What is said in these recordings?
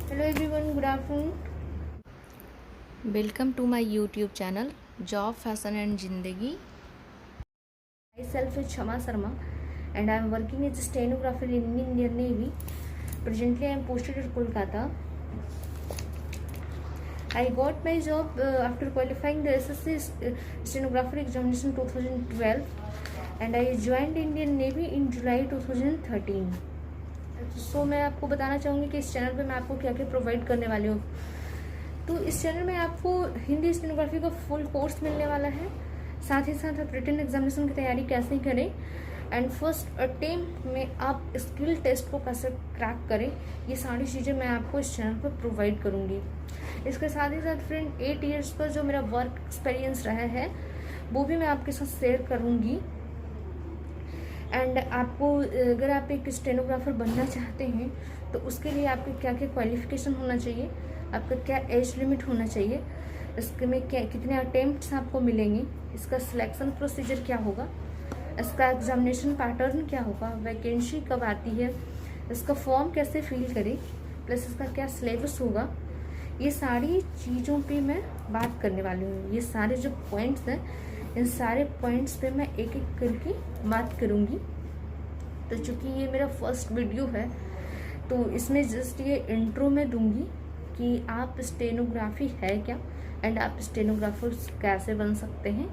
Hello everyone, good afternoon. Welcome to my YouTube channel job fashion and जिंदगी। Myself is Shama Sharma and I am working as a stenographer in Indian Navy. Presently I am posted at Kolkata. I got my job after qualifying the SSC stenographer examination 2012 and I joined Indian Navy in July 2013. सो मैं आपको बताना चाहूँगी कि इस channel पे मैं आपको क्या क्या प्रोवाइड करने वाली हूँ। तो इस चैनल में आपको हिंदी स्टेनोग्राफी का फुल कोर्स मिलने वाला है, साथ ही साथ आप रिटन एग्जामिनेशन की तैयारी कैसे करें एंड फर्स्ट अटेम्प्ट में आप स्किल टेस्ट को कैसे क्रैक करें, ये सारी चीज़ें मैं आपको इस चैनल पर प्रोवाइड करूँगी। इसके साथ ही साथ फ्रेंड 8 ईयर्स का जो मेरा वर्क एक्सपीरियंस रहा है वो भी मैं आपके साथ शेयर करूँगी। एंड आपको अगर आप एक स्टेनोग्राफर बनना चाहते हैं तो उसके लिए आपके क्या क्या क्वालिफिकेशन होना चाहिए, आपका क्या एज लिमिट होना चाहिए, इसके में क्या कितने अटेम्प्ट्स आपको मिलेंगे, इसका सिलेक्शन प्रोसीजर क्या होगा, इसका एग्जामिनेशन पैटर्न क्या होगा, वैकेंसी कब आती है, इसका फॉर्म कैसे फिल करें, प्लस इसका क्या सिलेबस होगा, ये सारी चीज़ों पे मैं बात करने वाली हूँ। ये सारे जो पॉइंट्स हैं इन सारे पॉइंट्स पे मैं एक एक करके बात करूँगी। तो चूँकि ये मेरा फर्स्ट वीडियो है तो इसमें जस्ट ये इंट्रो में दूंगी कि आप स्टेनोग्राफी है क्या एंड आप स्टेनोग्राफर कैसे बन सकते हैं।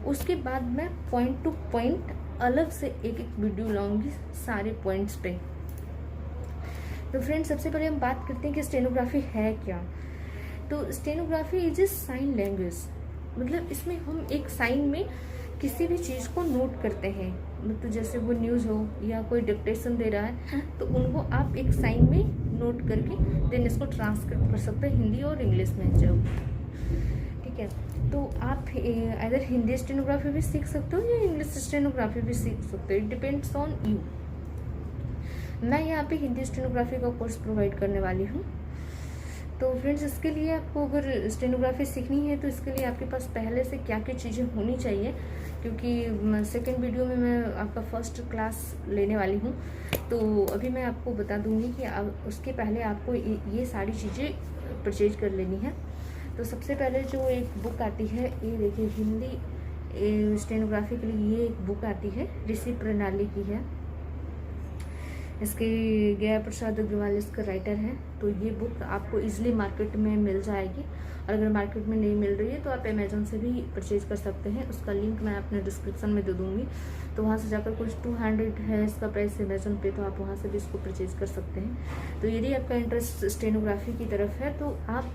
उसके बाद मैं पॉइंट टू पॉइंट अलग से एक एक वीडियो लाऊंगी सारे पॉइंट्स पे। तो फ्रेंड्स, सबसे पहले हम बात करते हैं कि स्टेनोग्राफी है क्या। तो stenography is a sign language, मतलब इसमें हम एक साइन में किसी भी चीज़ को नोट करते हैं, मतलब जैसे वो न्यूज़ हो या कोई डिक्टेशन दे रहा है तो उनको आप एक साइन में नोट करके देन इसको ट्रांसक्रिप्ट कर सकते हैं हिंदी और इंग्लिश में जब, ठीक है। तो आप इधर हिंदी स्टेनोग्राफी भी सीख सकते हो या इंग्लिश स्टेनोग्राफी भी सीख सकते हो, इट डिपेंड्स ऑन यू। मैं यहाँ पे हिंदी स्टेनोग्राफी का कोर्स प्रोवाइड करने वाली हूँ। तो फ्रेंड्स, इसके लिए आपको अगर स्टेनोग्राफी सीखनी है तो इसके लिए आपके पास पहले से क्या क्या चीज़ें होनी चाहिए, क्योंकि सेकंड वीडियो में मैं आपका फर्स्ट क्लास लेने वाली हूँ। तो अभी मैं आपको बता दूंगी कि उसके पहले आपको ये सारी चीज़ें परचेज कर लेनी है। तो सबसे पहले जो एक बुक आती है, ये देखिए हिंदी स्टेनोग्राफी के लिए ये एक बुक आती है, ऋषि प्रणाली की है। इसके गया प्रसाद अग्रवाल इसका राइटर है। तो ये बुक आपको इजीली मार्केट में मिल जाएगी, और अगर मार्केट में नहीं मिल रही है तो आप अमेजोन से भी परचेज कर सकते हैं। उसका लिंक मैं अपने डिस्क्रिप्शन में दे दूँगी, तो वहाँ से जाकर कुछ 200 है इसका प्राइस अमेजोन पे, तो आप वहाँ से भी इसको परचेज कर सकते हैं। तो यदि आपका इंटरेस्ट स्टेनोग्राफी की तरफ है तो आप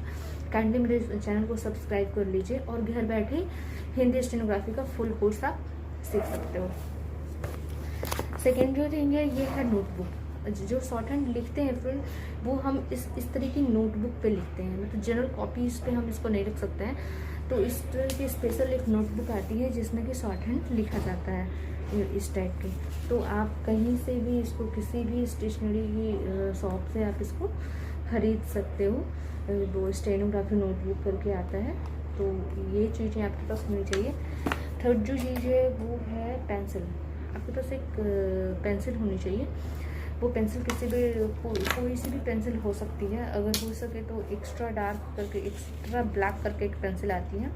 काइंडली मेरे चैनल को सब्सक्राइब कर लीजिए और घर बैठे हिंदी स्टेनोग्राफी का फुल कोर्स आप सीख सकते हो। सेकेंड जो थिंग है ये है नोटबुक। जो शॉर्ट हैंड लिखते हैं फ्रेंड वो हम इस तरह की नोटबुक पे लिखते हैं, मतलब जनरल कॉपीज पे हम इसको नहीं रख सकते हैं। तो इस तरह की स्पेशल एक नोटबुक आती है जिसमें कि शॉर्ट हैंड लिखा जाता है इस टाइप की। तो आप कहीं से भी इसको किसी भी स्टेशनरी की शॉप से आप इसको खरीद सकते हो। वो स्टेनोग्राफी नोटबुक करके आता है। तो ये चीज़ें आपके पास होनी चाहिए। थर्ड जो चीज़ है वो है पेंसिल। आपके पास एक पेंसिल होनी चाहिए। वो पेंसिल किसी भी कोई सी भी पेंसिल हो सकती है, अगर हो सके तो एक्स्ट्रा डार्क करके एक्स्ट्रा ब्लैक करके एक पेंसिल आती है,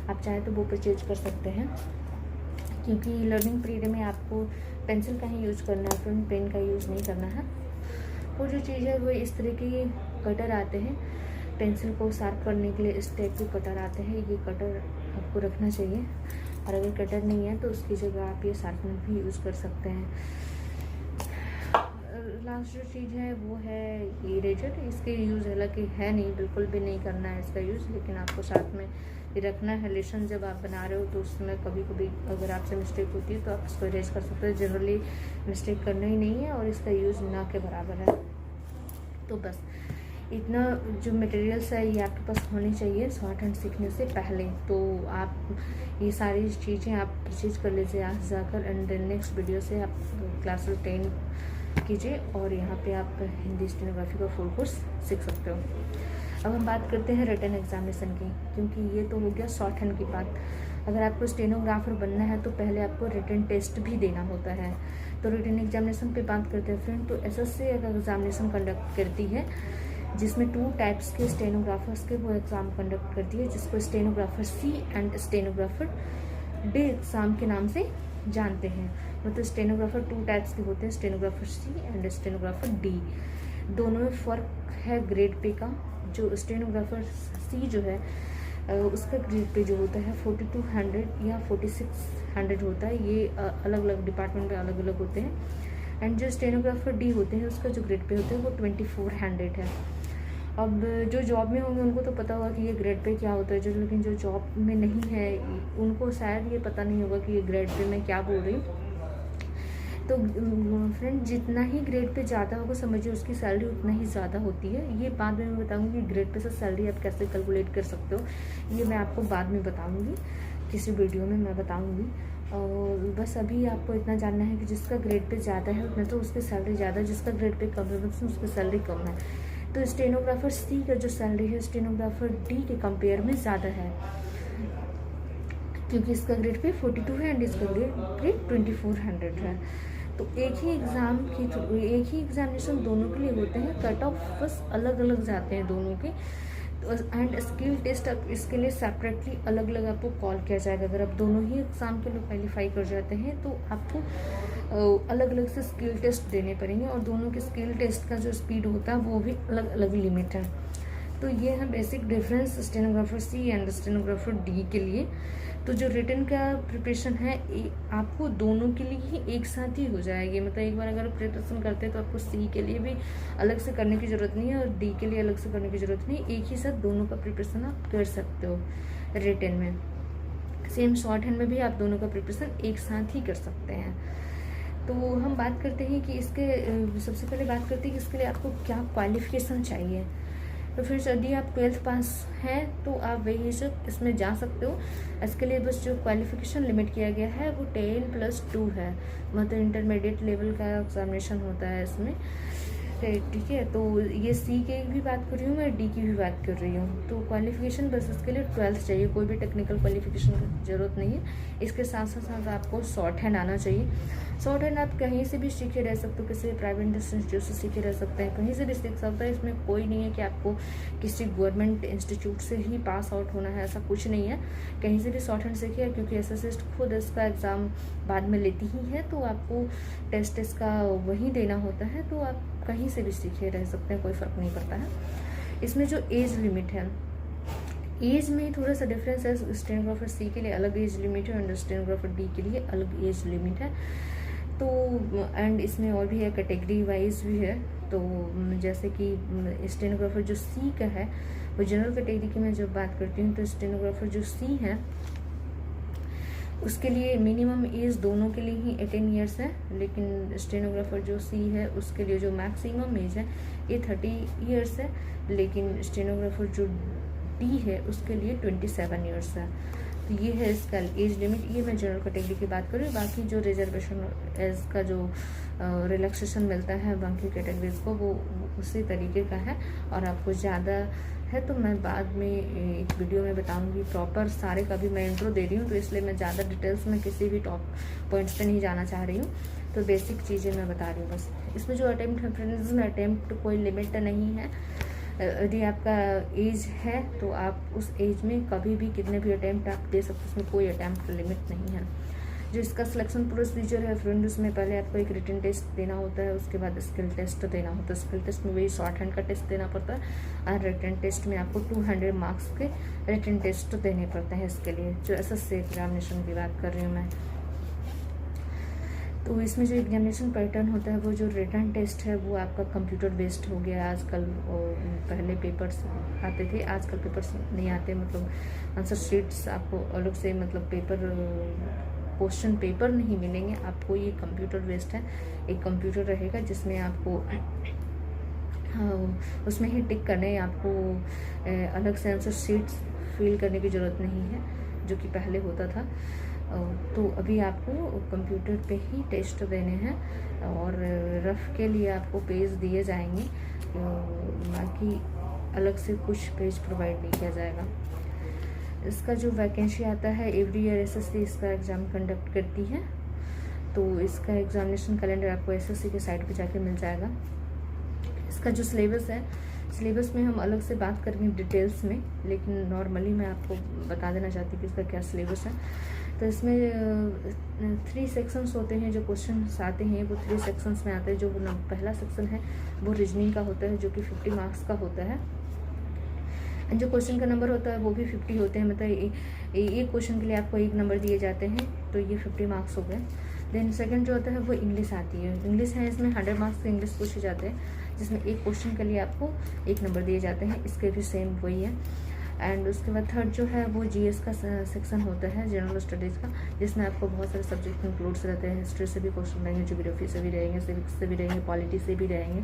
आप चाहें तो वो परचेज कर सकते हैं। क्योंकि लर्निंग पीरियड में आपको पेंसिल का ही यूज़ करना है फ्रेंड, पेन का यूज़ नहीं करना है। वो जो चीज़ है वो इस तरह के कटर आते हैं पेंसिल को शार्प करने के लिए, इस टाइप के कटर आते हैं। ये कटर आपको रखना चाहिए, और अगर कटर नहीं है तो उसकी जगह आप ये शार्पनर भी यूज़ कर सकते हैं। लास्ट जो चीज़ है वो है इरेजर। इसके यूज़ हालांकि है नहीं, बिल्कुल भी नहीं करना है इसका यूज़, लेकिन आपको साथ में ये रखना है। लेसन जब आप बना रहे हो तो उसमें कभी कभी अगर आपसे मिस्टेक होती है तो आप इसको इरेज कर सकते हो। जनरली मिस्टेक करना ही नहीं है और इसका यूज़ ना के बराबर है। तो बस इतना जो मटेरियल्स है ये आपके पास होनी चाहिए शॉर्ट हैंड सीखने से पहले। तो आप ये सारी चीज़ें आप परचेज कर लीजिए आज जाकर, एंड नेक्स्ट वीडियो से आप क्लास 10 कीजिए और यहाँ पे आप हिंदी स्टेनोग्राफी का फुल कोर्स सीख सकते हो। अब हम बात करते हैं रिटन एग्जामिनेशन की, क्योंकि ये तो हो गया शॉर्ट हैंड की बात। अगर आपको स्टेनोग्राफर बनना है तो पहले आपको रिटन टेस्ट भी देना होता है। तो रिटन एग्जामिनेशन पे बात करते हैं फ्रेंड, तो एसएससी एग्जामिनेशन कंडक्ट करती है जिसमें 2 टाइप्स के स्टेनोग्राफर्स के वो एग्ज़ाम कंडक्ट करती है, जिसको stenographer C and stenographer D exam के नाम से जानते हैं। मतलब स्टेनोग्राफर 2 टाइप्स के होते हैं, stenographer C and stenographer D. दोनों में फ़र्क है ग्रेड पे का। जो स्टेनोग्राफर सी जो है उसका ग्रेड पे जो होता है 4200 या 4600 होता है। ये अलग अलग डिपार्टमेंट में अलग अलग होते हैं। एंड जो स्टेनोग्राफर डी होते हैं उसका जो ग्रेड पे होता है वो 2400 है। अब जो जॉब में होंगे उनको तो पता होगा कि ये ग्रेड पे क्या होता है, जो लेकिन जो जॉब में नहीं है उनको शायद ये पता नहीं होगा कि ये ग्रेड पे मैं क्या बोल रही हूँ। तो फ्रेंड, जितना ही ग्रेड पे ज़्यादा होगा समझिए उसकी सैलरी उतना ही ज़्यादा होती है। ये बाद में मैं बताऊँगी कि ग्रेड पे से सैलरी आप कैसे कैलकुलेट कर सकते हो, ये मैं आपको बाद में बताऊँगी, किसी वीडियो में मैं बताऊँगी। और बस अभी आपको इतना जानना है कि जिसका ग्रेड पे ज़्यादा है उतना तो उसकी सैलरी ज़्यादा है, जिसका ग्रेड पे कम है मतलब उसकी सैलरी कम है। तो स्टेनोग्राफर सी का जो सैलरी है स्टेनोग्राफर डी के कंपेयर में ज़्यादा है, क्योंकि इसका ग्रेड पे 42 है एंड इसका ग्रेड 2400 है। तो एक ही एग्ज़ाम की एक ही एग्जामिनेशन दोनों के लिए होते हैं, कट ऑफ बस अलग अलग जाते हैं दोनों के। एंड स्किल टेस्ट अब इसके लिए सेपरेटली अलग अलग आपको कॉल किया जाएगा। अगर आप दोनों ही एग्ज़ाम के लिए क्वालिफाई कर जाते हैं तो आपको अलग अलग से स्किल टेस्ट देने पड़ेंगे, और दोनों के स्किल टेस्ट का जो स्पीड होता है वो भी अलग अलग लिमिट है। तो ये है basic difference stenographer C and stenographer D के लिए। तो जो रिटन का प्रिपरेशन है आपको दोनों के लिए ही एक साथ ही हो जाएगी। मतलब एक बार अगर प्रिपरेशन करते हैं तो आपको सी के लिए भी अलग से करने की ज़रूरत नहीं है और डी के लिए अलग से करने की ज़रूरत नहीं, एक ही साथ दोनों का प्रिपरेशन आप कर सकते हो रिटन में। सेम शॉर्ट हैंड में भी आप दोनों का प्रिपरेशन एक साथ ही कर सकते हैं। तो हम बात करते हैं कि इसके सबसे पहले बात करते हैं कि इसके लिए आपको क्या क्वालिफिकेशन चाहिए। तो फिर यदि आप 12th पास हैं तो आप वही सब इसमें जा सकते हो। इसके लिए बस जो क्वालिफिकेशन लिमिट किया गया है वो 10+2 है, मतलब इंटरमीडिएट लेवल का एग्जामिनेशन होता है इसमें, ठीक है। तो ये सी की भी बात कर रही हूँ मैं, डी की भी बात कर रही हूँ। तो क्वालिफिकेशन बस इसके लिए 12th चाहिए, कोई भी टेक्निकल क्वालिफिकेशन की ज़रूरत नहीं है। इसके साथ साथ आपको शॉर्ट हैंड आना चाहिए। शॉर्ट हैंड आप कहीं से भी सीखे रह सकते हो, किसी प्राइवेट इंस्टीट्यूट से सीखे रह सकते हैं, कहीं से भी सीख सकते हैं। इसमें कोई नहीं है कि आपको किसी गवर्नमेंट इंस्टीट्यूट से ही पास आउट होना है, ऐसा कुछ नहीं है। कहीं से भी शॉर्ट हैंड सीखिए, क्योंकि एसएससी खुद इसका एग्ज़ाम बाद में लेती ही है, तो आपको टेस्ट इसका वही देना होता है। तो आप कहीं से भी सीखे रह सकते हैं, कोई फ़र्क नहीं पड़ता है। इसमें जो एज लिमिट है, एज में थोड़ा सा डिफरेंस है। स्टेनोग्राफर सी के लिए अलग एज लिमिट है और स्टेनोग्राफर डी के लिए अलग एज लिमिट है। तो एंड इसमें और भी है, कैटेगरी वाइज भी है। तो जैसे कि स्टेनोग्राफर जो सी का है वो जनरल कैटेगरी की मैं जब बात करती हूँ, तो स्टेनोग्राफर जो सी है उसके लिए मिनिमम एज दोनों के लिए ही 18 ईयर्स है, लेकिन स्टेनोग्राफर जो सी है उसके लिए जो मैक्सिमम एज है ये 30 ईयर्स है, लेकिन स्टेनोग्राफर जो डी है उसके लिए 27 ईयर्स है। तो ये है इसका एज लिमिट। ये मैं जनरल कैटेगरी की बात कर रही हूँ। बाकी जो रिजर्वेशन एज का जो रिलैक्सेशन मिलता है बाकी कैटेगरीज को वो उसी तरीके का है। और आपको ज़्यादा है तो मैं बाद में एक वीडियो में बताऊंगी प्रॉपर सारे का भी। मैं इंट्रो दे रही हूँ तो इसलिए मैं ज़्यादा डिटेल्स में किसी भी टॉप पॉइंट्स पे नहीं जाना चाह रही हूँ, तो बेसिक चीज़ें मैं बता रही हूँ बस। इसमें जो अटैम्प्ट है फ्रेंड्स, में अटैम्प्ट कोई लिमिट नहीं है। यदि आपका एज है तो आप उस एज में कभी भी कितने भी अटैम्प्ट आप दे सकते हो, उसमें कोई अटैम्प्ट लिमिट नहीं है। जो इसका सिलेक्शन प्रोसीजर है फ्रेंड, उसमें पहले आपको एक रिटन टेस्ट देना होता है, उसके बाद स्किल टेस्ट देना होता है। स्किल टेस्ट में वही शॉर्ट हैंड का टेस्ट देना पड़ता है और रिटन टेस्ट में आपको 200 मार्क्स के रिटन टेस्ट देने पड़ते हैं इसके लिए, जो एसएससी एग्जामिनेशन की बात कर रही हूँ मैं। तो इसमें जो एग्जामिनेशन पैटर्न होता है वो जो रिटन टेस्ट है वो आपका कंप्यूटर बेस्ड हो गया आजकल। पहले पेपर्स आते थे, आजकल पेपर्स नहीं आते, मतलब आंसर शीट्स आपको अलग से, मतलब पेपर क्वेश्चन पेपर नहीं मिलेंगे आपको। ये कंप्यूटर बेस्ड है, एक कंप्यूटर रहेगा जिसमें आपको उसमें ही टिक करने, आपको अलग से आंसर शीट्स फिल करने की ज़रूरत नहीं है जो कि पहले होता था। तो अभी आपको कंप्यूटर पे ही टेस्ट देने हैं और रफ के लिए आपको पेज दिए जाएंगे, बाकी अलग से कुछ पेज प्रोवाइड नहीं किया जाएगा। इसका जो वैकेंसी आता है एवरी ईयर एसएससी इसका एग्ज़ाम कंडक्ट करती है, तो इसका एग्जामिनेशन कैलेंडर आपको एसएससी के साइट पे जाके मिल जाएगा। इसका जो सिलेबस है, सिलेबस में हम अलग से बात करेंगे डिटेल्स में, लेकिन नॉर्मली मैं आपको बता देना चाहती हूँ कि इसका क्या सिलेबस है। तो इसमें 3 सेक्शंस होते हैं, जो क्वेश्चन आते हैं वो 3 सेक्शंस में आते हैं। जो पहला सेक्शन है वो रीजनिंग का होता है, जो कि 50 मार्क्स का होता है। जो क्वेश्चन का नंबर होता है वो भी 50 होते हैं, मतलब एक क्वेश्चन के लिए आपको 1 नंबर दिए जाते हैं, तो ये 50 मार्क्स हो गए। देन सेकंड जो होता है वो इंग्लिश आती है। इंग्लिश है, इसमें 100 मार्क्स के इंग्लिश पूछे जाते हैं, जिसमें एक क्वेश्चन के लिए आपको 1 नंबर दिए जाते हैं। इसके भी सेम वही है। एंड उसके बाद थर्ड जो है वो जीएस का सेक्शन होता है, जनरल स्टडीज़ का, जिसमें आपको बहुत सारे सब्जेक्ट इंक्लूड्स रहते हैं। हिस्ट्री से भी क्वेश्चन रहेंगे, ज्योग्राफी से भी रहेंगे, सिविक्स से भी रहेंगे, पॉलिटी से भी रहेंगे,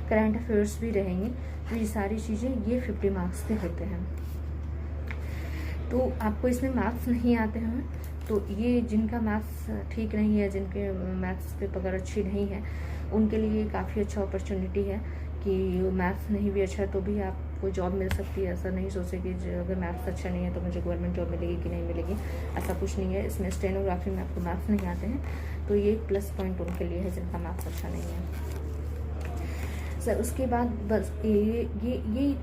करंट अफेयर्स भी रहेंगे। तो ये सारी चीज़ें ये 50 मार्क्स के होते हैं। तो आपको इसमें मार्क्स नहीं आते हैं, तो ये जिनका मैथ्स ठीक नहीं है, जिनके मैथ्स पे पकड़ अच्छी नहीं है, उनके लिए काफ़ी अच्छा अपॉर्चुनिटी है कि मैथ्स नहीं भी अच्छा है तो भी आपको जॉब मिल सकती है। ऐसा नहीं सोचे कि अगर मैथ्स अच्छा नहीं है तो मुझे गवर्नमेंट जॉब मिलेगी कि नहीं मिलेगी, ऐसा कुछ नहीं है। इसमें स्टेनोग्राफी में आपको मैथ्स नहीं आते हैं, तो ये एक प्लस पॉइंट उनके लिए है जिनका मैथ्स अच्छा नहीं है। सर उसके बाद बस ये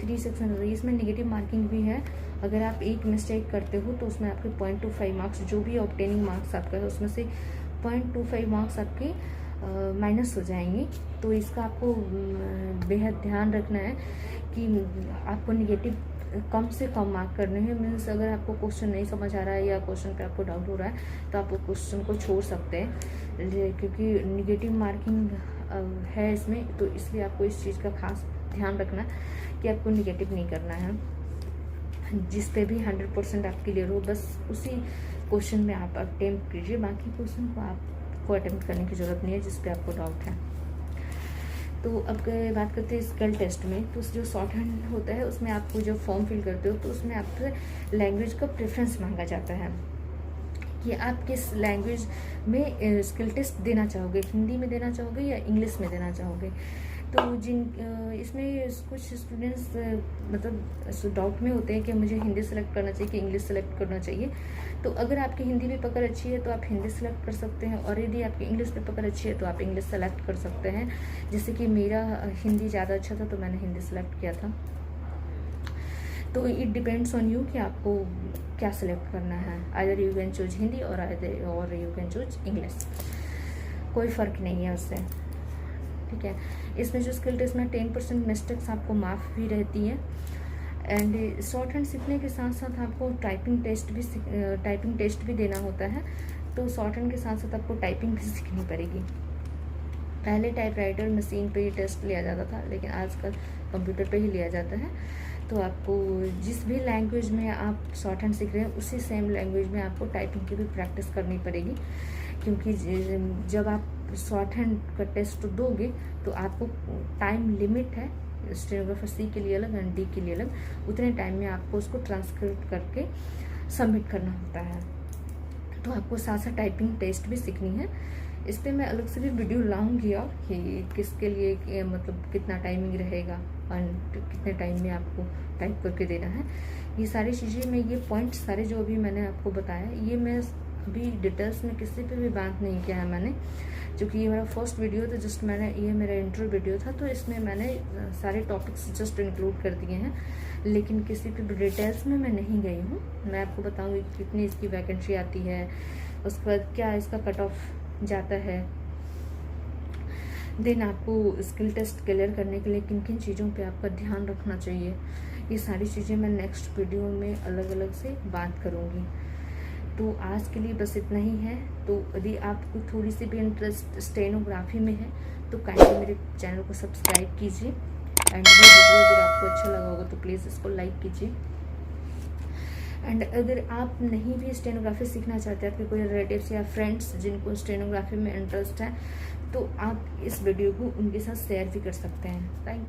3 सेक्शन हो रही है। इसमें नेगेटिव मार्किंग भी है। अगर आप एक मिस्टेक करते हो तो उसमें आपके 0.25 मार्क्स, जो भी ऑब्टेनिंग मार्क्स आपका है उसमें से 0.25 मार्क्स आपके माइनस हो जाएंगे। तो इसका आपको बेहद ध्यान रखना है कि आपको निगेटिव कम से कम मार्क करने हैं। मीन्स अगर आपको क्वेश्चन नहीं समझ आ रहा है या क्वेश्चन पे आपको डाउट हो रहा है तो आप वो क्वेश्चन को छोड़ सकते हैं, क्योंकि निगेटिव मार्किंग है इसमें। तो इसलिए आपको इस चीज़ का खास ध्यान रखना है कि आपको निगेटिव नहीं करना है। जिस पे भी 100% आप क्लियर हो, बस उसी क्वेश्चन में आप अटेम्प्ट कीजिए, बाकी क्वेश्चन को आपको अटेम्प्ट करने की ज़रूरत नहीं है जिस पे आपको डाउट है। तो अब बात करते हैं स्किल टेस्ट में। तो जो शॉर्ट हैंड होता है उसमें आपको जो फॉर्म फिल करते हो तो उसमें आपसे लैंग्वेज का प्रेफरेंस मांगा जाता है कि आप किस लैंग्वेज में स्किल टेस्ट देना चाहोगे, हिंदी में देना चाहोगे या इंग्लिश में देना चाहोगे। तो इसमें कुछ स्टूडेंट्स मतलब डाउट में होते हैं कि मुझे हिंदी सेलेक्ट करना चाहिए कि इंग्लिश सेलेक्ट करना चाहिए। तो अगर आपकी हिंदी में पकड़ अच्छी है तो आप हिंदी सेलेक्ट कर सकते हैं, और यदि आपकी इंग्लिश में पकड़ अच्छी है तो आप इंग्लिश सेलेक्ट कर सकते हैं। जैसे कि मेरा हिंदी ज़्यादा अच्छा था तो मैंने हिंदी सेलेक्ट किया था। तो इट डिपेंड्स ऑन यू कि आपको क्या सिलेक्ट करना है। Either you can choose Hindi और यू कैन चूज इंग्लिश, कोई फ़र्क नहीं है उससे, ठीक है। इसमें जो स्किल टेस्ट में 10% मिस्टेक्स आपको माफ़ भी रहती है। एंड शॉर्ट हैंड सीखने के साथ साथ आपको टाइपिंग टेस्ट भी देना होता है। तो शॉर्ट हैंड के साथ साथ आपको टाइपिंग भी सीखनी पड़ेगी। पहले टाइपराइटर मशीन पे ही टेस्ट लिया जाता था, लेकिन आजकल कंप्यूटर पे ही लिया जाता है। तो आपको जिस भी लैंग्वेज में आप शॉर्ट हैंड सीख रहे हैं उसी सेम लैंग्वेज में आपको टाइपिंग की भी प्रैक्टिस करनी पड़ेगी, क्योंकि जब आप शॉर्ट हैंड का टेस्ट दोगे तो आपको टाइम लिमिट है, स्टेनोग्राफर सी के लिए अलग एंड डी के लिए अलग, उतने टाइम में आपको उसको ट्रांसक्रिप्ट करके सबमिट करना होता है। तो आपको साथ साथ टाइपिंग टेस्ट भी सीखनी है। इस पर मैं अलग से भी वीडियो लाऊंगी और कि किसके लिए मतलब कितना टाइमिंग रहेगा और कितने टाइम में आपको टाइप करके देना है। ये सारी चीज़ें मैं ये पॉइंट्स सारे जो अभी मैंने आपको बताया, ये मैं अभी डिटेल्स में किसी पे भी बात नहीं किया है मैंने, क्योंकि ये मेरा फर्स्ट वीडियो था। जस्ट ये मेरा इंट्रो वीडियो था, तो इसमें मैंने सारे टॉपिक्स जस्ट इंक्लूड कर दिए हैं, लेकिन किसी पे डिटेल्स में मैं नहीं गई हूँ। मैं आपको बताऊँगी कितनी इसकी वैकेंसी आती है, उसके बाद क्या इसका कट ऑफ जाता है, देन आपको स्किल टेस्ट क्लियर करने के लिए किन किन चीज़ों पे आपका ध्यान रखना चाहिए। ये सारी चीज़ें मैं नेक्स्ट वीडियो में अलग अलग से बात करूँगी। तो आज के लिए बस इतना ही है। तो यदि आपको थोड़ी सी भी इंटरेस्ट स्टेनोग्राफी में है तो काइंडली मेरे चैनल को सब्सक्राइब कीजिए, एंड ये वीडियो अगर आपको अच्छा लगा होगा तो प्लीज़ इसको लाइक कीजिए। एंड अगर आप नहीं भी स्टेनोग्राफी सीखना चाहते हैं, आपके कोई रिलेटिव्स या फ्रेंड्स जिनको स्टेनोग्राफी में इंटरेस्ट है, तो आप इस वीडियो को उनके साथ शेयर भी कर सकते हैं। थैंक